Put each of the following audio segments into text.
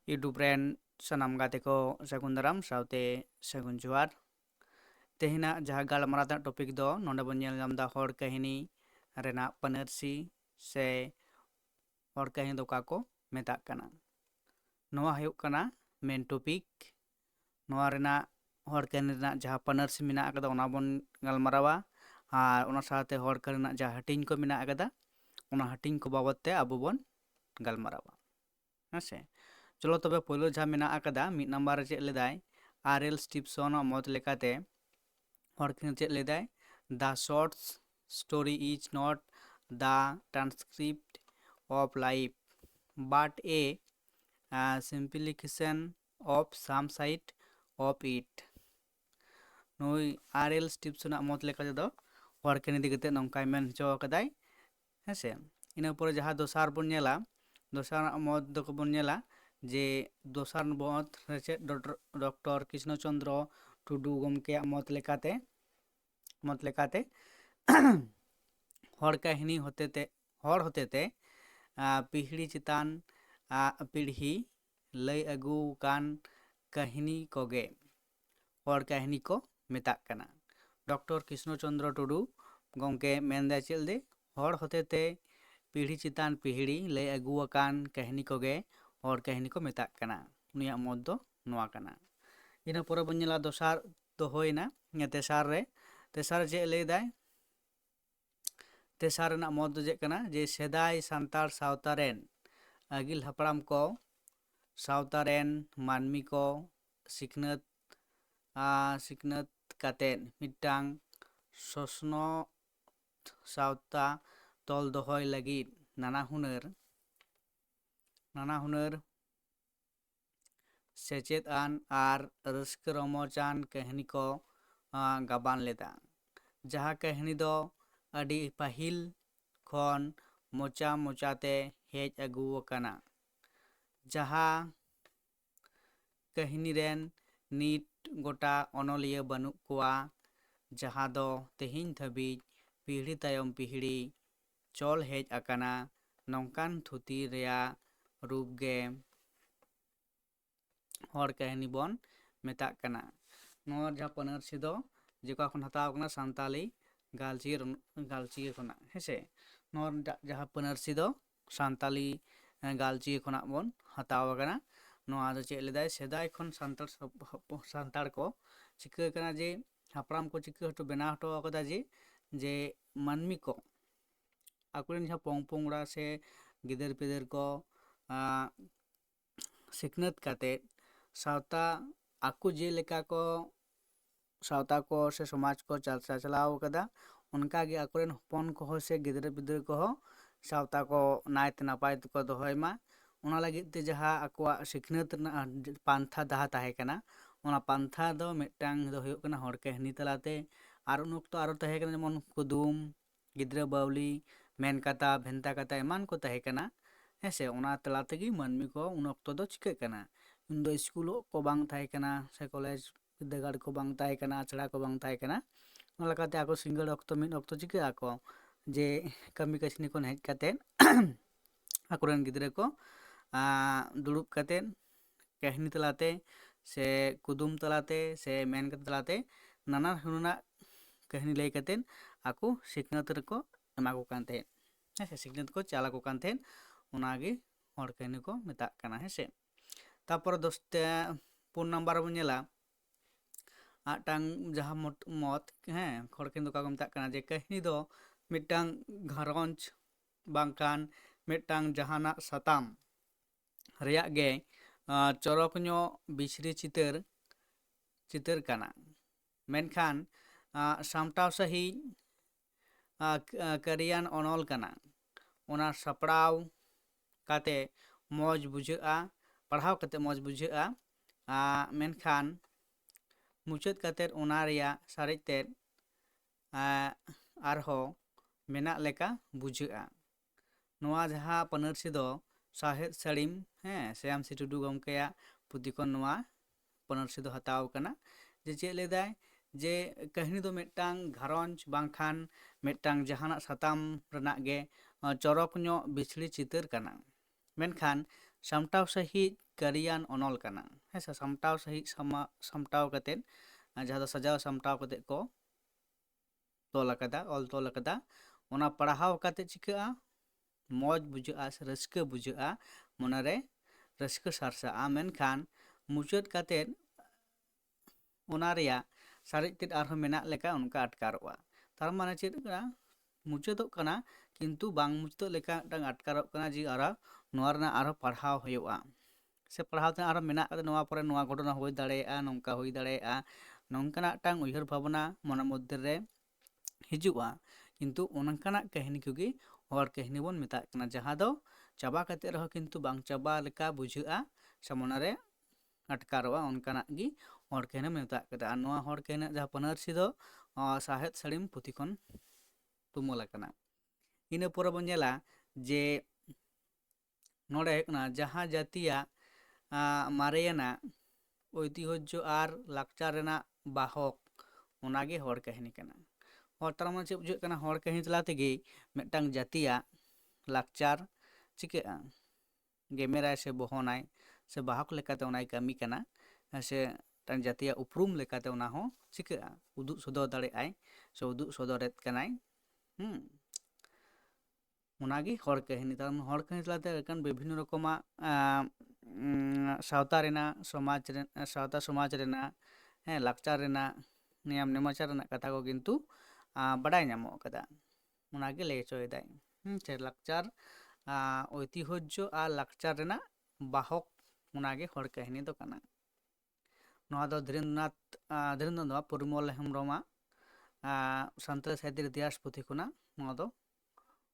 YouTube rain सानाम गाते को सागुन दाराम साउते सागुन जोहार तेहिना जहाँ गालमाराव ᱨᱮᱱᱟᱜ टॉपिक दो नोंडे बन नेल ᱧᱟᱢ दा हर कहानी रेना पनरसी से हर कहानी दो काको मेता कना नोआ हुयुग कना मेन टॉपिक नोआ रेना हर कहानी रेना जहाँ पनरसी मेना अकदा ओना बन गालमारावा आर ओना साथे हर कहानी रेना जहाँ हटिंग को मेना अकदा ओना हटिंग को बाबत ते आबो बन गालमारावा हेसे चलो तबे पहले जहाँ मेना अकदा मिड नंबर रे चेक लेदाय आरएल स्टीफसन मत लेकाते हर कहानी चेक लेदाय the short story is not the transcript of life but a simplification of some side of it नुई आरएल स्टीफसन मत लेका दो हर कहानी दिगते नंकाय मेन हचो कदाय हेसे इना पर जहाँ दोसार बन नेला दोसार मत दो बन नेला जे दोसार मत रेचे डॉक्टर कृष्णचंद्र टुडू गमके मत लेकाते हर कहानी होतेते पीढ़ी चितान पीढ़ी लय अगू कान कहानी कोगे हर कहानी को मेता कना डॉक्टर कृष्णचंद्र टुडू गमके मेनदा चेलदे हर होतेते पीढ़ी चितान पीढ़ी लय अगू कान कहानी कोगे हर कहानी को मेता कना उनिया मत दो नोआ कना इना पर बन नेला दोसार तो होइना तेसार जे लैदाय तेसार रेना मत दो जे कना जे सेदाय सांतार सावता रेन आगिल हपड़ाम को सावता रेन मानमी को सिखनत कातेन मिटांग ससनो सावता तोल दोहय लगिद नाना हुनर सेचेद आन आर रस्क रमोचान कहानी को गाबान लेदा जहाँ कहानी दो अडी पाहिल खन मोचाते हेज अगू कना जहाँ कहानी रेन नीट गोटा अनलिया बनु कोआ जहाँ दो तेहिन धबिज पीढ़ी तायम पीढ़ी चल हेज अकाना नौकान थुती रेया रूप गे हर कहानी बन मेता कना नोर जहाँ पनरसी दो जेका खन हताव कना सांताली गालची खना हेसे नोर जहाँ पनरसी दो सांताली गालची खना बन हताव कना नोआ दो चेक लेदाय सेदाय खन सांतार को चिका कना जे हापराम को चिका हटो बेना हटो कदा जे मानमी को आकुरेन जहाँ पोंगड़ा से गिदर पिदर को सिखनत काते सावता आकु जे लेका को सावता को से समाज को चलाव कदा उनका गे आकुरेन हपन को से गिदर पिदर को सावता को नायत नापाय को दोहयमा उना लगित ते जहाँ आकुआ सिखनत पांथा दहा ताहे कना उना पांथा दो मिटांग दो हुयुग कना हर कहानी तलाते आर उन वक्त आरो ताहे कना जेमन कुदुम गिद्रा बावली मेन कथा भेंता कथा एमान को ताहे कना हेसे उना तला तेगी मानमी को उन वक्त दो चिका कना उन दो स्कूल को बांग ताहे कना से कॉलेज विद्यागार को बांग ताहे कना आछड़ा को बांग ताहे कना उन लकाते आको सिंगल वक्त मिन वक्त चिका आको जे कमी कसनी को हेज काते आकुरेन गिद्रा को दुड़ुब काते कहानी तलाते से कुदुम तलाते से मेन कथा तलाते नाना हुना कहानी लय काते आको सिखनत को एमा को कान तहेन हेसे सिखनत को चाला को कान तहेन उनागे हर कहानी को मेता कना हेसे तापर दोस्ते पुन नंबर बन नेला आटांग जहाँ मत हैं हर कहानी का मेता कना जे कहानी दो मिटांग घरंज बांकान मिटांग जहाना सताम रेया गे चरक नो बिछरी चितर कना मेनखान सामटाव सही करियान अनल कना ओना सपड़ाव काते मौज बुझा पढ़ाव काते मौज बुझा मेनखान मुचाद काते ओना रेया सारेजते आरहो मेना लेका बुझा नोआ जहाँ पनरसी दो साहेद साड़ीम हैं श्याम सी टुडू गमकेया पुथि खन नोआ पनरसी दो हताव कना जे चेक लेदाय जे कहानी दो मिटांग घरंज बांखान मिटांग जहाना सताम रना गे चरक नो बिछड़ी चितर कना मेनखान सामटाव सही ᱠᱟᱹᱨᱤᱭᱟᱱ ᱚᱱᱚᱞ ᱠᱟᱱᱟ ᱦᱮᱸ ᱥᱮ ᱥᱟᱢᱴᱟᱣ ᱥᱟᱺᱦᱤᱡ ᱥᱟᱢᱴᱟᱣ ᱠᱟᱛᱮᱫ ᱡᱟᱦᱟᱸ ᱫᱚ ᱥᱟᱡᱟᱣ ᱥᱟᱢᱴᱟᱣ ᱠᱟᱛᱮᱫ ᱠᱚ ᱚᱞ ᱛᱚᱞ ᱟᱠᱟᱫᱟ ᱚᱱᱟ ᱯᱟᱲᱦᱟᱣ ᱠᱟᱛᱮᱫ ᱪᱤᱠᱟᱹᱜᱼᱟ ᱢᱚᱡᱽ ᱵᱩᱡᱷᱟᱹᱜᱼᱟ ᱥᱮ ᱨᱟᱹᱥᱠᱟᱹ ᱵᱩᱡᱷᱟᱹᱜᱼᱟ ᱢᱚᱱᱮᱨᱮ ᱨᱟᱹᱥᱠᱟᱹ ᱥᱟᱨᱥᱟᱜᱼᱟ ᱢᱮᱱᱠᱷᱟᱱ ᱢᱩᱪᱟᱹᱫ ᱠᱟᱛᱮᱫ ᱚᱱᱟ ᱨᱮᱭᱟᱜ ᱥᱟᱨᱮᱡ ᱛᱮᱫ ᱟᱨᱦᱚᱸ ᱢᱮᱱᱟᱜ ᱞᱮᱠᱟ ᱚᱱᱠᱟ ᱟᱴᱠᱟᱨᱚᱜᱼᱟ ᱛᱟᱨ ᱢᱟᱱᱮ ᱪᱮᱫ ᱠᱟᱱᱟ ᱢᱩᱪᱟᱹᱫᱚᱜ ᱠᱟᱱᱟ ᱠᱤᱱᱛᱩ ᱵᱟᱝ ᱢᱩᱪᱟᱹᱫᱚᱜ ᱞᱮᱠᱟ ᱢᱤᱫᱴᱟᱝ ᱟᱴᱠᱟᱨᱚᱜ ᱠᱟᱱᱟ ᱡᱮ ᱟᱨᱚ ᱱᱚᱣᱟ ᱨᱮᱱᱟᱜ ᱟᱨᱦᱚᱸ ᱯᱟᱲᱦᱟᱣ ᱦᱩᱭᱩᱜᱼᱟ ᱥᱮ ᱯᱟᱲᱦᱟᱣ ᱛᱮ 아ᱨᱦᱚᱸ ᱢᱮᱱᱟᱜ ᱠᱟᱫᱟ ᱱᱚᱣᱟ ᱯᱚᱨᱮ ᱱᱚᱣᱟ ᱜᱷᱚᱴᱚᱱᱟ ᱦᱩᱭ ᱫᱟᱲᱮᱭᱟᱜᱼᱟ ᱱᱚᱝᱠᱟ ᱦᱩᱭ ᱫᱟᱲᱮᱭᱟᱜᱼᱟ ᱱᱚᱝᱠᱟᱱᱟᱜ ᱢᱤᱫᱴᱟᱝ ᱩᱭᱦᱟᱹᱨ ᱵᱷᱟᱵᱽᱱᱟ ᱢᱚᱱᱮ ᱢᱚᱫᱽᱫᱷᱮ ᱨᱮ ᱦᱤᱡᱩᱜᱼᱟ ᱠᱤᱱᱛᱩ ᱚᱱᱠᱟᱱᱟᱜ ᱠᱟᱹᱦᱱᱤ ᱠᱚᱜᱮ ᱦᱚᱲ ᱠᱟᱹᱦᱱᱤ ᱵᱚᱱ ᱢᱮᱛᱟᱜ ᱠᱟᱱᱟ ᱡᱟᱦᱟᱸ ᱫᱚ ᱪᱟᱵᱟ ᱠᱟᱛᱮᱫ ᱨᱮᱦᱚᱸ ᱠᱤᱱᱛᱩ ᱵᱟᱝ ᱪᱟᱵᱟ ᱞᱮᱠᱟ ᱵᱩᱡᱷᱟᱹᱜᱼᱟ ᱥᱮ ᱢᱚᱱᱮᱨᱮ ᱟᱴᱠᱟᱨᱚᱜᱼᱟ ᱚᱱᱠᱟᱱᱟᱜ ᱜᱮ ᱦᱚᱲ ᱠᱟᱹᱦᱱᱤ ᱢᱮᱛᱟᱜ ᱠᱟᱱᱟ ᱟᱨ ᱱᱚᱣᱟ ᱦᱚᱲ ᱠᱟᱹᱦᱱᱤ ᱡᱟᱦᱟᱸ ᱯᱟᱹᱱᱟᱹᱨᱥᱤ ᱫᱚ ᱥᱟᱶᱦᱮᱫ ᱥᱟᱹᱲᱤᱢ ᱯᱩᱛᱷᱤ ᱠᱷᱚᱱ ᱛᱩᱢᱟᱹᱞ ᱟᱠᱟᱱᱟ ᱤᱱᱟᱹ ᱯᱚᱨᱮ ᱵᱚᱱ ᱧᱮᱞᱟ ᱡᱮ ᱱᱚᱰᱮ ᱦᱩᱭᱩᱜ ᱠᱟᱱᱟ ᱡᱟᱦᱟᱸ ᱡᱟᱹᱛᱤᱭᱟᱜ ᱢᱟᱨᱮᱭᱟᱱᱟᱜ ᱳᱭᱛᱤᱦᱚᱡᱽᱡᱚ ᱟᱨ ᱞᱟᱠᱪᱟᱨ ᱨᱮᱱᱟᱜ ᱵᱟᱦᱚᱠ ᱚᱱᱟᱜᱮ ᱦᱚᱲ ᱠᱟᱹᱦᱱᱤ ᱠᱟᱱᱟ ᱛᱟᱨ ᱢᱟᱱᱮ ᱪᱮᱫ ᱵᱩᱡᱷᱟᱹᱜ ᱠᱟᱱᱟ ᱦᱚᱲ ᱠᱟᱹᱦᱱᱤ ᱛᱟᱞᱟ ᱛᱮᱜᱮ ᱢᱤᱫᱴᱟᱝ ᱡᱟᱹᱛᱤᱭᱟᱜ ᱞᱟᱠᱪᱟর ᱪᱤᱠᱟᱹᱜᱼᱟ ᱜᱮᱢᱮᱨᱟᱭ ᱥᱮ ᱵᱚᱦᱚᱱᱟᱭ ᱥᱮ ᱵᱟᱦᱚᱠ ᱞᱮᱠᱟᱛᱮ ᱚᱱᱟᱭ ᱠᱟᱹᱢᱤ ᱠᱟᱱᱟ ᱥᱮ ᱢᱤᱫᱴᱟᱝ ᱡᱟᱹᱛᱤᱭᱟᱜ ᱩᱯᱨᱩᱢ ᱞᱮᱠᱟᱛᱮ ᱚᱱᱟ ᱦᱚᱸ ᱪᱤᱠᱟᱹᱜᱼᱟ ᱩᱫᱩᱜ ᱥᱚᱫᱚᱨ ᱫᱟᱲᱮᱭᱟᱜᱼᱟᱭ ᱥᱮ ᱩᱫᱩᱜ ᱥᱚᱫᱚᱨᱮᱫ ᱠᱟᱱᱟᱭ ᱚᱱᱟᱜᱮ ᱦᱚᱲ ᱠᱟᱹᱦᱱᱤ ᱛᱟᱨ ᱦᱚᱲ ᱠᱟᱹᱦᱱᱤ ᱛᱟᱞᱟᱛᱮ ᱮᱠᱷᱟᱱ ᱵᱤᱵᱷᱤᱱᱱᱚ ᱨᱚᱠᱚᱢᱟᱜ ᱥᱟᱶᱛᱟ ᱨᱮᱱᱟᱜ ᱥᱟᱶᱛᱟ ᱥᱚᱢᱟᱡᱽ ᱨᱮᱱᱟᱜ ᱞᱟᱠᱪᱟᱨ ᱨᱮᱱᱟᱜ ᱱᱮᱭᱟᱢ ᱱᱮᱢᱟᱪᱟᱨ ᱨᱮᱱᱟᱜ ᱠᱟᱛᱷᱟ ᱠᱚ ᱠᱤᱱᱛᱩ ᱵᱟᱰᱟᱭ ᱧᱟᱢᱚᱜ ᱠᱟᱫᱟ ᱚᱱᱟᱜᱮ ᱞᱟᱹᱭ ᱦᱚᱪᱚᱭᱮᱫᱟᱭ ᱥᱮ ᱞᱟᱠᱪᱟᱨ ᱳᱭᱛᱤᱦᱚᱡᱽᱡᱚ ᱟᱨ ᱞᱟᱠᱪᱟর ᱨᱮᱱᱟᱜ ᱵᱟᱦᱚᱠ ᱚᱱᱟᱜᱮ ᱦᱚᱲ ᱠᱟᱹᱦᱱᱤ ᱫᱚ ᱠᱟᱱᱟ ᱱᱚᱣᱟ ᱫᱚ ᱫᱷᱤᱨᱮᱱᱫᱨᱚᱱᱟᱛᱷ ᱯᱚᱨᱤᱢᱚᱞ ᱦᱮᱢᱵᱨᱚᱢᱟᱜ ᱥᱟᱱᱛᱟᱲᱤ ᱥᱟᱦᱤᱛᱛᱚ ᱤᱛᱤᱦᱟᱥ ᱯᱩᱛᱷᱤ ᱠᱷᱚᱱᱟᱜ ᱱᱚᱣᱟ ᱫᱚ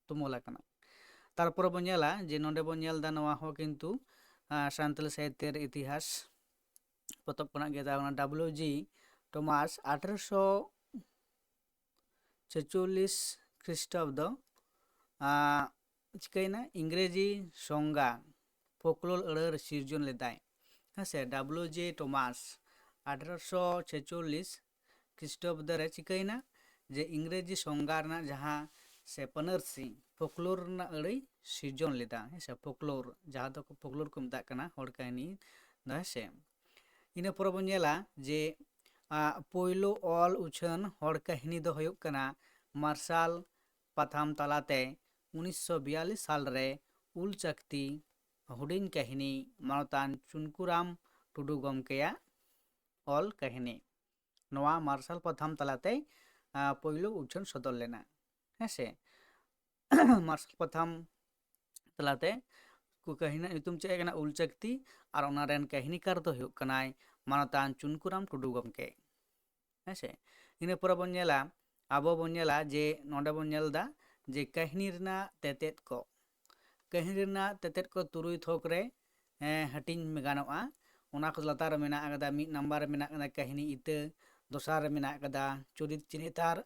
ᱛᱩᱢᱟᱹᱞ ᱟᱠᱟᱱᱟ ᱛᱟᱨᱯᱚᱨᱮ ᱵᱚᱱ ᱧᱮᱞᱟ ᱡᱮ ᱱᱚᱰᱮ ᱵᱚᱱ ᱧᱮᱞ ᱮᱫᱟ ᱱᱚᱣᱟ ᱦᱚᱸ ᱠᱤᱱᱛᱩ ᱥᱟᱱᱛᱟᱲᱤ ᱥᱟᱦᱤᱛᱛᱚ ᱤᱛᱤᱦᱟᱥ ᱯᱚᱛᱚᱵ ᱠᱷᱚᱱᱟᱜ ᱜᱮ ᱰᱟᱵᱞᱩ.ᱡᱤ. ᱴᱚᱢᱟᱥ 1846 খ্রিস্টাব্দ ᱪᱤᱠᱟᱹᱭᱮᱱᱟ ᱤᱝᱨᱮᱡᱤ সংজ্ঞা ফোকলোর আᱹᱲᱟᱹ ᱥᱤᱨᱡᱚᱱ ᱞᱮᱫᱟᱭ ᱦᱮᱸᱥᱮ ᱰᱟᱵᱞᱩ.ᱡᱤ. ᱴᱚᱢᱟᱥ 1846 খ্রিস্টাব্দ ᱨᱮ ᱪᱤᱠᱟᱹᱭᱮᱱᱟ ᱡᱮ ᱤᱝᱨᱮᱡᱤ সংজ্ঞা ᱨᱮᱱᱟᱜ ᱡᱟᱦᱟᱸ ᱥᱮ ᱯᱟᱹᱱᱟᱹᱨᱥᱤ ᱯᱷᱳᱠᱞᱳᱨ ᱨᱮᱱᱟᱜ ᱟᱹᱲᱟᱹᱭ ᱥᱤᱨᱡᱚᱱ ᱞᱮᱫᱟ ᱦᱮᱸᱥᱮ ᱯᱷᱳᱠᱞᱳᱨ ᱡᱟᱦᱟᱸ ᱫᱚ ᱯᱷᱳᱠᱞᱳᱨ ᱠᱚ ᱢᱮᱛᱟᱜ ᱠᱟᱱᱟ ᱦᱚᱲ ᱠᱟᱹᱦᱱᱤ ᱦᱮᱸᱥᱮ ᱤᱱᱟᱹ ᱯᱚᱨᱮ ᱵᱚᱱ ᱧᱮᱞᱟ ᱡᱮ ᱯᱳᱭᱞᱳ ᱚᱞ ᱩᱪᱷᱟᱹᱱ ᱦᱚᱲ ᱠᱟᱹᱦᱱᱤ ᱫᱚ ᱦᱩᱭᱩᱜ ᱠᱟᱱᱟ ᱢᱟᱨᱥᱟᱞ ᱯᱟᱛᱷᱟᱢ ᱛᱟᱞᱟᱛᱮ 1942 ᱥᱟᱞᱨᱮ ᱩᱞ ᱪᱟᱹᱠᱛᱤ ᱦᱩᱰᱤᱧ ᱠᱟᱹᱦᱱᱤ ᱢᱟᱱᱚᱛᱟᱱ ᱪᱩᱱᱠᱩᱨᱟᱢ ᱴᱩᱰᱩ ᱜᱚᱢᱠᱮᱭᱟᱜ ᱚᱞ ᱠᱟᱹᱦᱱᱤ ᱱᱚᱣᱟ ᱢᱟᱨᱥᱟᱞ ᱯᱟᱛᱷᱟᱢ ᱛᱟᱞᱟᱛᱮ ᱯᱳᱭᱞᱳ ᱩᱪᱷᱟᱹᱱ ᱥᱚᱫᱚᱨ ᱞᱮᱱᱟ ᱦᱮᱸᱥᱮ ᱢᱟᱨᱥᱟᱞ ᱯᱟᱛᱷᱟᱢ ᱛᱟᱞᱟᱛᱮ ᱠᱟᱹᱦᱱᱤ ᱧᱩᱛᱩᱢ ᱪᱮᱫ ᱠᱟᱱᱟ ᱩᱞ ᱪᱟᱹᱠᱛᱤ ᱟᱨ ᱚᱱᱟ ᱨᱮᱱ ᱠᱟᱹᱦᱱᱤᱠᱟᱨ ᱫᱚ ᱦᱩᱭᱩᱜ ᱠᱟᱱᱟᱭ ᱢᱟᱱᱚᱛᱟᱱ ᱪᱩᱱᱠᱩᱨᱟᱢ ᱴᱩᱰᱩ ᱜᱚᱢᱠᱮ ᱦᱮᱸᱥᱮ ᱤᱱᱟᱹ ᱯᱚᱨᱮ ᱵᱚᱱ ᱧᱮᱞᱟ ᱟᱵᱚ ᱵᱚᱱ ᱧᱮᱞᱟ ᱡᱮ ᱱᱚᱰᱮ ᱵᱚᱱ ᱧᱮᱞ ᱮᱫᱟ ᱡᱮ ᱠᱟᱹᱦᱱᱤ ᱨᱮᱱᱟᱜ ᱛᱮᱛᱮᱫ ᱠᱚ ᱛᱩᱨᱩᱭ ᱛᱷᱚᱠ ᱨᱮ ᱦᱟᱹᱴᱤᱧ ᱜᱟᱱᱚᱜᱼᱟ ᱚᱱᱟ ᱠᱚ ᱞᱟᱛᱟᱨ ᱨᱮ ᱢᱮᱱᱟᱜ ᱟᱠᱟᱫᱟ 1 ᱱᱟᱢᱵᱟᱨ ᱨᱮ ᱢᱮᱱᱟᱜ ᱟᱠᱟᱫᱟ ᱠᱟᱹᱦᱱᱤ ᱤᱛᱟᱹ ᱫᱚᱥᱟᱨ ᱨᱮ ᱢᱮᱱᱟᱜ ᱟᱠᱟᱫᱟ ᱪᱩᱨᱤᱛ ᱪᱤᱱᱦᱟᱹᱛᱟᱨ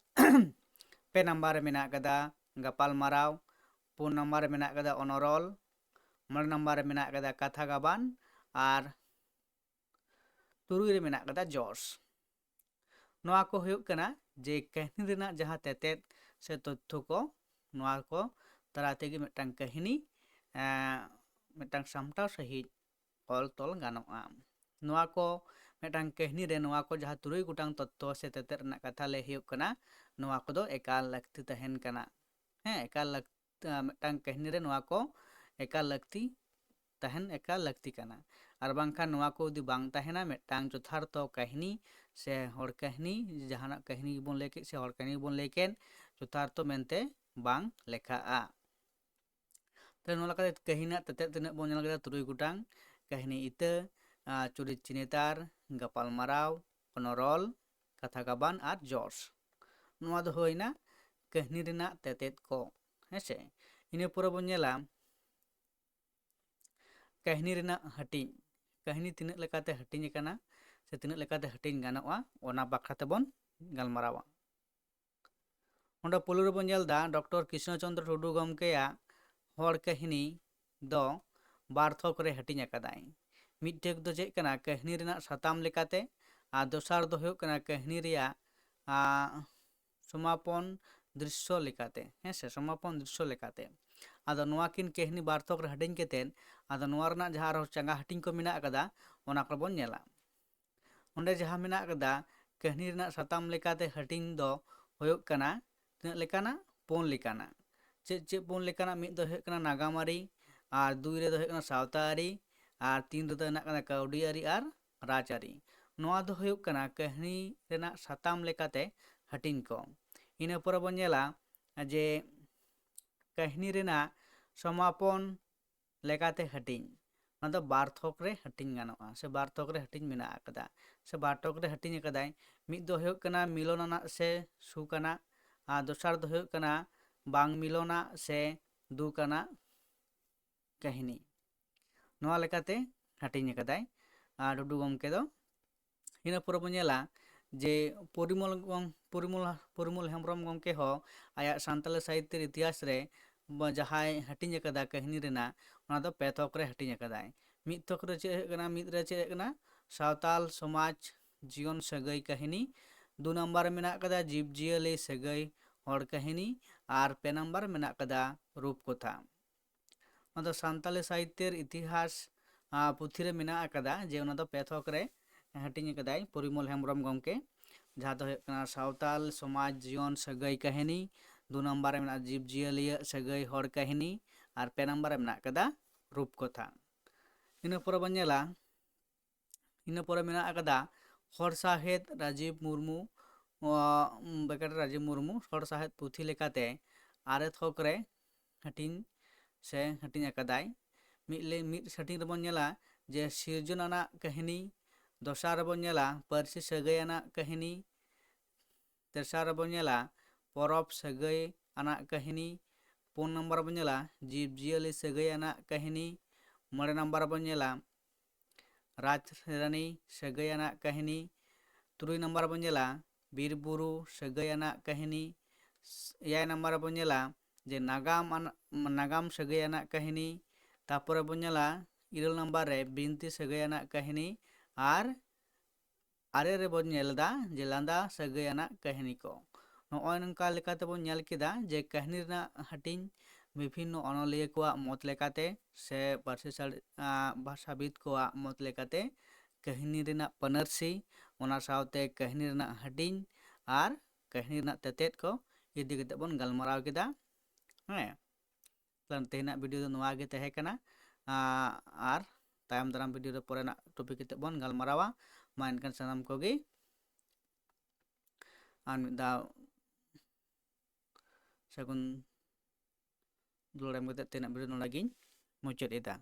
2 ᱱᱟᱢᱵᱟᱨ ᱨᱮ ᱢᱮᱱᱟᱜ ᱟᱠᱟᱫᱟ ᱜᱟᱯᱟᱞ ᱢᱟᱨᱟᱣ 4 ᱱᱟᱢᱵᱟᱨ ᱨᱮ ᱢᱮᱱᱟᱜ ᱟᱠᱟᱫᱟ ᱚᱱᱚᱨᱚᱞ 5 ᱱᱟᱢᱵᱟᱨ ᱨᱮ ᱢᱮᱱᱟᱜ ᱟᱠᱟᱫᱟ ᱠᱟᱛᱷᱟ ᱜᱟᱵᱟᱱ ᱟᱨ 7 ᱨᱮ ᱢᱮᱱᱟᱜ ᱟᱠᱟᱫᱟ ᱡᱚᱥ ᱱᱚᱣᱟ ᱠᱚ ᱦᱩᱭᱩᱜ ᱠᱟᱱᱟ ᱡᱮ ᱠᱟᱹᱦᱱᱤ ᱨᱮᱱᱟᱜ ᱡᱟᱦᱟᱸ ᱛᱮᱛᱮᱫ ᱥᱮ ᱛᱚᱛᱛᱷᱚ ᱠᱚ ᱱᱚᱣᱟ ᱠᱚ ᱛᱟᱞᱟ ᱛᱮᱜᱮ ᱢᱤᱫᱴᱟᱝ ᱠᱟᱹᱦᱱᱤ ᱢᱤᱫᱴᱟᱝ ᱥᱟᱢᱴᱟᱣ ᱥᱟᱺᱦᱤᱡ ᱚᱞ ᱛᱚᱞ ᱜᱟᱱᱚᱜᱼᱟ ᱱᱚᱣᱟ ᱠᱚ ᱢᱤᱫᱴᱟᱝ ᱠᱟᱹᱦᱱᱤ ᱨᱮ ᱱᱚᱣᱟ ᱠᱚ ᱡᱟᱦᱟᱸ 3 ᱜᱚᱴᱟᱝ ᱛᱚᱛᱛᱷᱚ ᱥᱮ ᱛᱮᱛᱮᱫ ᱨᱮᱱᱟᱜ ᱠᱟᱛᱷᱟ ᱞᱟᱹᱭ ᱦᱩᱭᱩᱜ ᱠᱟᱱᱟ ᱱᱚᱣᱟ ᱠᱚᱫᱚ ᱮᱠᱟᱞ ᱞᱟᱹᱠᱛᱤ ᱛᱟᱦᱮᱱ ᱠᱟᱱᱟ ᱮᱠᱟᱞ ᱢᱤᱫᱴᱟᱝ ᱠᱟᱹᱦᱱᱤ ᱨᱮ ᱱᱚᱣᱟ ᱠᱚ ᱮᱠᱟᱞ ᱞᱟᱹᱠᱛᱤ ᱠᱟᱱᱟ ᱟᱨ ᱵᱟᱝᱠᱷᱟᱱ ᱱᱚᱣᱟ ᱠᱚ ᱡᱩᱫᱤ ᱵᱟᱝ ᱛᱟᱦᱮᱱᱟ ᱢᱤᱫᱴᱟᱝ ᱡᱚᱛᱷᱟᱨᱛᱷᱚ ᱠᱟᱹᱦᱱᱤ ᱥᱮ ᱦᱚᱲ ᱠᱟᱹᱦᱱᱤ ᱡᱟᱦᱟᱱᱟᱜ ᱠᱟᱹᱦᱱᱤ ᱜᱮᱵᱚᱱ ᱞᱟᱹᱭ ᱠᱮᱫ ᱥᱮ ᱦᱚᱲ ᱠᱟᱹᱦᱱᱤ ᱜᱮᱵᱚᱱ ᱞᱟᱹᱭ ᱠᱮᱫ ᱡᱚᱛᱷᱟᱨᱛᱷᱚ ᱢᱮᱱᱛᱮ ᱵᱟᱝ ᱞᱮᱠᱷᱟᱜᱼᱟ ᱛᱟᱦᱞᱮ ᱱᱚᱣᱟ ᱞᱮᱠᱟᱛᱮ ᱠᱟᱹᱦᱱᱤ ᱨᱮᱱᱟᱜ ᱛᱮᱛᱮᱫ ᱛᱤᱱᱟᱹᱜ ᱵᱚᱱ ᱧᱮᱞ ᱠᱮᱫᱟ 3 ᱜᱚᱴᱟᱝ ᱠᱟᱹᱦᱱᱤ ᱤᱛᱟᱹ ᱪᱩᱨᱤᱛ ᱪᱤᱱᱦᱟᱹᱛᱟᱨ ᱜᱟᱯᱟᱞ ᱢᱟᱨᱟᱣ ᱚᱱᱚᱨᱚᱞ ᱠᱟᱛᱷᱟ ᱜᱟᱵᱟᱱ ᱟᱨ ᱡᱚᱥ ᱱᱚᱣᱟ ᱫᱚ ᱦᱩᱭᱱᱟ ᱠᱟᱹᱦᱱᱤ ᱨᱮᱱᱟᱜ ᱛᱮᱛᱮᱫ ᱠᱚ ᱦᱮᱸᱥᱮ ᱤᱱᱟᱹ ᱯᱚᱨᱮ ᱵᱚᱱ ᱧᱮᱞᱟ ᱠᱟᱹᱦᱱᱤ ᱨᱮᱱᱟᱜ ᱦᱟᱹᱴᱤᱧ ᱠᱟᱹᱦᱱᱤ ᱛᱤᱱᱟᱹᱜ ᱞᱮᱠᱟᱛᱮ ᱦᱟᱹᱴᱤᱧ ᱟᱠᱟᱱᱟ ᱥᱮ ᱛᱤᱱᱟᱹᱜ ᱞᱮᱠᱟᱛᱮ ᱦᱟᱹᱴᱤᱧ ᱜᱟᱱᱚᱜᱼᱟ ᱚᱱᱟ ᱵᱟᱠᱷᱨᱟ ᱛᱮᱵᱚᱱ ᱜᱟᱞᱢᱟᱨᱟᱣᱟ ᱚᱸᱰᱮ ᱯᱳᱭᱞᱳ ᱨᱮᱵᱚᱱ ᱧᱮᱞ ᱮᱫᱟ ᱰᱚᱠᱴᱚᱨ ᱠᱨᱤᱥᱱᱚ ᱪᱚᱱᱫᱨᱚ ᱴᱩᱰᱩ ᱜᱚᱢᱠᱮᱭᱟᱜ ᱦᱚᱲ ᱠᱟᱹᱦᱱᱤ ᱫᱚ 2 ᱛᱷᱚᱠ ᱨᱮ ᱦᱟᱹᱴᱤᱧ ᱟᱠᱟᱫᱟᱭ ᱢᱤᱫᱴᱮᱱ ᱫᱚ ᱪᱮᱫ ᱠᱟᱱᱟ ᱠᱟᱹᱦᱱᱤ ᱨᱮᱱᱟᱜ ᱥᱟᱛᱟᱢ ᱞᱮᱠᱟᱛᱮ ᱟᱨ ᱫᱚᱥᱟᱨ ᱫᱚ ᱦᱩᱭᱩᱜ ᱠᱟᱱᱟ ᱠᱟᱹᱦᱱᱤ ᱨᱮᱭᱟᱜ ᱥᱚᱢᱟᱯᱚᱱ ᱫᱨᱤᱥᱥᱚ ᱞᱮᱠᱟᱛᱮ ᱦᱮᱸᱥᱮ ᱥᱚᱢᱟᱯᱚᱱ ᱫᱨᱤᱥᱥᱚ ᱞᱮᱠᱟᱛᱮ ᱟᱫᱚ ᱱᱚᱣᱟ ᱠᱤᱱ ᱠᱟᱹᱦᱱᱤ ᱵᱟᱨ ᱛᱷᱚᱠ ᱨᱮ ᱦᱟᱹᱴᱤᱧ ᱠᱟᱛᱮᱫ ᱟᱫᱚ ᱱᱚᱣᱟ ᱨᱮᱱᱟᱜ ᱡᱟᱦᱟᱸ ᱟᱨᱦᱚᱸ ᱪᱟᱸᱜᱟ ᱦᱟᱹᱴᱤᱧ ᱠᱚ ᱢᱮᱱᱟᱜ ᱟᱠᱟᱫᱟ ᱚᱱᱟ ᱠᱚᱵᱚᱱ ᱧᱮᱞᱟ᱾ ᱚᱸᱰᱮ ᱡᱟᱦᱟᱸ ᱢᱮᱱᱟᱜ ᱟᱠᱟᱫᱟ ᱠᱟᱹᱦᱱᱤ ᱨᱮᱱᱟᱜ ᱥᱟᱛᱟᱢ ᱞᱮᱠᱟᱛᱮ ᱦᱟᱹᱴᱤᱧ ᱫᱚ ᱦᱩᱭᱩᱜ ᱠᱟᱱᱟ ᱛᱤᱱᱟᱹᱜ ᱞᱮᱠᱟᱱᱟᱜ? 4 ᱞᱮᱠᱟᱱᱟᱜ᱾ ᱪᱮᱫ 4 ᱞᱮᱠᱟᱱᱟᱜ? ᱢᱤᱫ ᱫᱚ ᱦᱩᱭᱩᱜ ᱠᱟᱱᱟ ᱱᱟᱜᱟᱢᱟᱹᱨᱤ, ᱟᱨ 2 ᱨᱮᱫᱚ ᱦᱩᱭᱩᱜ ᱠᱟᱱᱟ ᱥᱟᱶᱛᱟ ᱟᱹᱨᱤ, ᱟᱨ 3 ᱨᱮᱫᱚ ᱦᱮᱱᱟᱜ ᱠᱟᱱᱟ ᱠᱟᱹᱣᱰᱤ ᱟᱹᱨᱤ ᱟᱨ ᱨᱟᱡᱽ ᱟᱹᱨᱤ᱾ ᱱᱚᱣᱟ ᱫᱚ ᱦᱩᱭᱩᱜ ᱠᱟᱱᱟ ᱠᱟᱹᱦᱱᱤ ᱨᱮᱱᱟᱜ ᱥᱟᱛᱟᱢ ᱞᱮᱠᱟᱛᱮ ᱦᱟᱹᱴᱤᱧ ᱠᱚ᱾ ᱤᱱᱟᱹ ᱯᱚᱨᱮ ᱵᱚᱱ ᱧᱮᱞᱟ ᱡᱮ ᱠᱟᱹᱦᱱᱤ ᱨᱮᱱᱟᱜ ᱥᱚᱢᱟᱯᱚᱱ ᱞᱮᱠᱟᱛᱮ ᱦᱟᱹᱴᱤᱧ, ᱚᱱᱟ ᱫᱚ ᱵᱟᱨ ᱛᱷᱚᱠ ᱨᱮ ᱦᱟᱹᱴᱤᱧ ᱜᱟᱱᱚᱜᱼᱟ ᱥᱮ ᱵᱟᱨ ᱛᱷᱚᱠ ᱨᱮ ᱦᱟᱹᱴᱤᱧ ᱢᱮᱱᱟᱜ ᱟᱠᱟᱫᱟ ᱥᱮ ᱵᱟᱨ ᱛᱷᱚᱠ ᱨᱮ ᱦᱟᱹᱴᱤᱧ ᱟᱠᱟᱫᱟᱭ᱾ ᱢᱤᱫ ᱫᱚ ᱦᱩᱭᱩᱜ ᱠᱟᱱᱟ ᱢᱤᱞᱚᱱᱟᱱᱟᱜ ᱥᱮ ᱥᱩᱠ ᱟᱱᱟᱜ, ᱟᱨ ᱫᱚᱥᱟᱨ ᱫᱚ ᱦᱩᱭᱩᱜ ᱠᱟᱱᱟ ᱵᱟᱝ ᱢᱤᱞᱚᱱᱟᱜ ᱥᱮ ᱫᱩᱠ ᱟᱱᱟᱜ ᱠᱟᱹᱦᱱᱤ᱾ ᱱᱚᱣᱟ ᱞᱮᱠᱟᱛᱮ ᱦᱟᱹᱴᱤᱧ ᱟᱠᱟᱫᱟᱭ ᱰᱩᱰᱩ ᱜᱚᱢᱠᱮ ᱫᱚ᱾ ᱤᱱᱟᱹ ᱯᱚᱨᱮ ᱵᱚᱱ ᱧᱮᱞᱟ ᱡᱮ ᱯᱚᱨᱤᱢᱚᱞ ᱦᱮᱢᱵᱨᱚᱢ ᱜᱚᱢᱠᱮ ᱦᱚᱸ ᱟᱭᱟᱜ ᱥᱟᱱᱛᱟᱲᱤ ᱥᱟᱦᱤᱛᱛᱚ ᱤᱛᱤᱦᱟᱥ ᱨᱮ ᱡᱟᱦᱟᱸᱭ ᱦᱟᱹᱴᱤᱧ ᱟᱠᱟᱫᱟ ᱠᱟᱹᱦᱱᱤ ᱨᱮᱱᱟᱜ, ᱚᱱᱟ ᱫᱚ 2 ᱛᱷᱚᱠ ᱨᱮ ᱦᱟᱹᱴᱤᱧ ᱟᱠᱟᱫᱟᱭ᱾ ᱢᱤᱫ ᱛᱷᱚᱠ ᱨᱮ ᱪᱮᱫ ᱦᱩᱭᱩᱜ ᱠᱟᱱᱟ? ᱢᱤᱫ ᱨᱮ ᱪᱮᱫ ᱦᱩᱭᱩᱜ ᱠᱟᱱᱟ? ᱥᱟᱶᱛᱟᱞ ᱥᱚᱢᱟᱡᱽ ᱡᱤᱭᱚᱱ ᱥᱟᱹᱜᱟᱹᱭ ᱠᱟᱹᱦᱱᱤ, 2 ᱱᱟᱢᱵᱟᱨ ᱨᱮ ᱢᱮᱱᱟᱜ ᱟᱠᱟᱫᱟ ᱡᱤᱵᱽᱼᱡᱤᱭᱟᱹᱞᱤ ᱥᱟᱹᱜᱟᱹᱭ ᱦᱚᱲ ᱠᱟᱹᱦᱱᱤ, ᱟᱨ 5 ᱱᱟᱢᱵᱟᱨ ᱢᱮᱱᱟᱜ ᱟᱠᱟᱫᱟ ᱨᱩᱯᱠᱚᱛᱷᱟ᱾ ᱚᱱᱟ ᱫᱚ ᱥᱟᱱᱛᱟᱲᱤ ᱥᱟᱦᱤᱛᱛᱚ ᱤᱛᱤᱦᱟᱥ ᱯᱩᱛᱷᱤ ᱨᱮ ᱢᱮᱱᱟᱜ ᱟᱠᱟᱫᱟ ᱡᱮ ᱚᱱᱟ ᱫᱚ 2 ᱛᱷᱚᱠ ᱨᱮ ᱦᱟᱹᱴᱤᱧ ᱟᱠᱟᱫᱟᱭ ᱯᱚᱨᱤᱢᱚᱞ ᱦᱮᱢᱵᱨᱚᱢ ᱜᱚᱢᱠᱮ, ᱡᱟᱦᱟᱸ ᱫᱚ ᱦᱩᱭᱩᱜ ᱠᱟᱱᱟ ᱥᱟᱶᱛᱟᱞ ᱥᱚᱢᱟᱡᱽ ᱡᱤᱭᱚᱱ ᱥᱟᱹᱜᱟᱹᱭ ᱠᱟᱹᱦᱱᱤ, 2 ᱱᱟᱢᱵᱟᱨ ᱨᱮ ᱢᱮᱱᱟᱜᱼᱟ ᱡᱤᱵᱽᱼᱡᱤᱭᱟᱹᱞᱤ ᱥᱟᱹᱜᱟᱹᱭ ᱦᱚᱲ ᱠᱟᱹᱦᱱᱤ, ᱟᱨ 5 ᱱᱟᱢᱵᱟᱨ ᱨᱮ ᱢᱮᱱᱟᱜ ᱟᱠᱟᱫᱟ ᱨᱩᱯᱠᱚᱛᱷᱟ᱾ ᱤᱱᱟᱹ ᱯᱚᱨᱮ ᱵᱚᱱ ᱧᱮᱞᱟ, ᱤᱱᱟᱹ ᱯᱚᱨᱮ ᱢᱮᱱᱟᱜ ᱟᱠᱟᱫᱟ ᱦᱚᱲ ᱥᱟᱶᱦᱮᱫ ᱨᱟᱡᱤᱵᱽ ᱢᱩᱨᱢᱩ, ᱦᱚᱲ ᱥᱟᱶᱦᱮᱫ ᱯᱩᱛᱷᱤ ᱞᱮᱠᱟᱛᱮ 6 ᱛᱷᱚᱠ ᱨᱮ ᱦᱟᱹᱴᱤᱧ ᱟᱠᱟᱫᱟᱭ᱾ ᱢᱤᱫ ᱦᱟᱹᱴᱤᱧ ᱨᱮᱵᱚᱱ ᱧᱮᱞᱟ ᱡᱮ ᱥᱤᱨᱡᱚᱱ ᱟᱱᱟᱜ ᱠᱟᱹᱦᱱᱤ, ᱫᱚᱥᱟᱨ ᱨᱮᱵᱚᱱ ᱧᱮᱞᱟ ᱯᱟᱹᱨᱥᱤ ᱥᱟᱹᱜᱟᱹᱭ ᱟᱱᱟᱜ ᱠᱟᱹᱦᱱᱤ, ᱛᱮᱥᱟᱨ ᱨᱮᱵᱚᱱ ᱧᱮᱞᱟ ᱯᱚᱨᱚᱵᱽ ᱥᱟᱹᱜᱟᱹᱭ ᱟᱱᱟᱜ ᱠᱟᱹᱦᱱᱤ, 4 ᱱᱟᱢᱵᱟᱨ ᱵᱚᱱ ᱧᱮᱞᱟ ᱡᱤᱵᱽᱼᱡᱤᱭᱟᱹᱞᱤ ᱥᱟᱹᱜᱟᱹᱭ ᱟᱱᱟᱜ ᱠᱟᱹᱦᱱᱤ, 5 ᱱᱟᱢᱵᱟᱨ ᱵᱚᱱ ᱧᱮᱞᱟ ᱨᱟᱡᱽ ᱨᱟᱱᱤ ᱥᱟᱹᱜᱟᱹᱭ ᱟᱱᱟᱜ ᱠᱟᱹᱦᱱᱤ, 3 ᱱᱟᱢᱵᱟᱨ ᱵᱚᱱ ᱧᱮᱞᱟ ᱵᱤᱨ ᱵᱩᱨᱩ ᱥᱟᱹᱜᱟᱹᱭ ᱟᱱᱟᱜ ᱠᱟᱹᱦᱱᱤ, 7 ᱱᱟᱢᱵᱟᱨ ᱨᱮᱵᱚᱱ ᱧᱮᱞᱟ ᱡᱮ ᱱᱟᱜᱟᱢ ᱥᱟᱹᱜᱟᱹᱭ ᱟᱱᱟᱜ ᱠᱟᱹᱦᱱᱤ, ᱛᱟᱯᱚᱨᱮ ᱵᱚᱱ ᱧᱮᱞᱟ 9 ᱱᱟᱢᱵᱟᱨ ᱨᱮ ᱵᱤᱱᱛᱤ ᱥᱟᱹᱜᱟᱹᱭ ᱟᱱᱟᱜ ᱠᱟᱹᱦᱱᱤ, ᱟᱨ 8 ᱨᱮᱵᱚᱱ ᱧᱮᱞ ᱮᱫᱟ ᱡᱮ ᱞᱟᱸᱫᱟ ᱥᱟᱹᱜᱟᱹᱭ ᱟᱱᱟᱜ ᱠᱟᱹᱦᱱᱤ ᱠᱚ᱾ ᱱᱚᱜᱼᱚᱭ ᱱᱚᱝᱠᱟ ᱞᱮᱠᱟᱛᱮᱵᱚᱱ ᱧᱮᱞ ᱠᱮᱫᱟ ᱡᱮ ᱠᱟᱹᱦᱱᱤ ᱨᱮᱱᱟᱜ ᱦᱟᱹᱴᱤᱧ ᱵᱤᱵᱷᱤᱱᱱᱚ ᱚᱱᱚᱞᱤᱭᱟᱹ ᱠᱚᱣᱟᱜ ᱢᱚᱛ ᱞᱮᱠᱟᱛᱮ ᱥᱮ ᱵᱷᱟᱥᱟᱵᱤᱫ ᱠᱚᱣᱟᱜ ᱢᱚᱛ ᱞᱮᱠᱟᱛᱮ ᱠᱟᱹᱦᱱᱤ ᱨᱮᱱᱟᱜ ᱯᱟᱹᱱᱟᱹᱨᱥᱤ, ᱚᱱᱟ ᱥᱟᱶᱛᱮ ᱠᱟᱹᱦᱱᱤ ᱨᱮᱱᱟᱜ ᱦᱟᱹᱴᱤᱧ ᱟᱨ ᱠᱟᱹᱦᱱᱤ ᱨᱮᱱᱟᱜ ᱛᱮᱛᱮᱫ ko ᱤᱫᱤ ᱠᱟᱛᱮᱫ ᱵᱚᱱ ᱜᱟᱞᱢᱟᱨᱟᱣ ᱠᱮᱫᱟ᱾ ᱛᱮᱦᱮᱧᱟᱜ ᱵᱷᱤᱰᱤᱭᱳ ᱫᱚ ᱱᱚᱣᱟ ᱜᱮ ᱛᱟᱦᱮᱸ ᱠᱟᱱᱟ, ᱟᱨ ᱛᱟᱭᱚᱢ ᱫᱟᱨᱟᱢ ᱵᱷᱤᱰᱤᱭᱳ ᱨᱮ ᱯᱚᱨᱮᱱᱟᱜ ᱴᱚᱯᱤᱠ ᱠᱟᱛᱮᱫ ᱵᱚᱱ ᱜᱟᱞᱢᱟᱨᱟᱣᱟ᱾ ᱢᱟ ᱮᱱᱠᱷᱟᱱ ᱥᱟᱱᱟᱢ ᱠᱚᱜᱮ ᱟᱨ ᱢᱤᱫ ᱫᱷᱟᱣ ᱥᱟᱹᱜᱩᱱ ᱫᱩᱞᱟᱹᱲ ᱮᱢ ᱠᱟᱛᱮᱫ ᱛᱮᱦᱮᱧᱟᱜ ᱵᱷᱤᱰᱤᱭᱳ ᱱᱚᱰᱮ ᱜᱤᱧ ᱢᱩᱪᱟᱹᱫ ᱮᱫᱟ᱾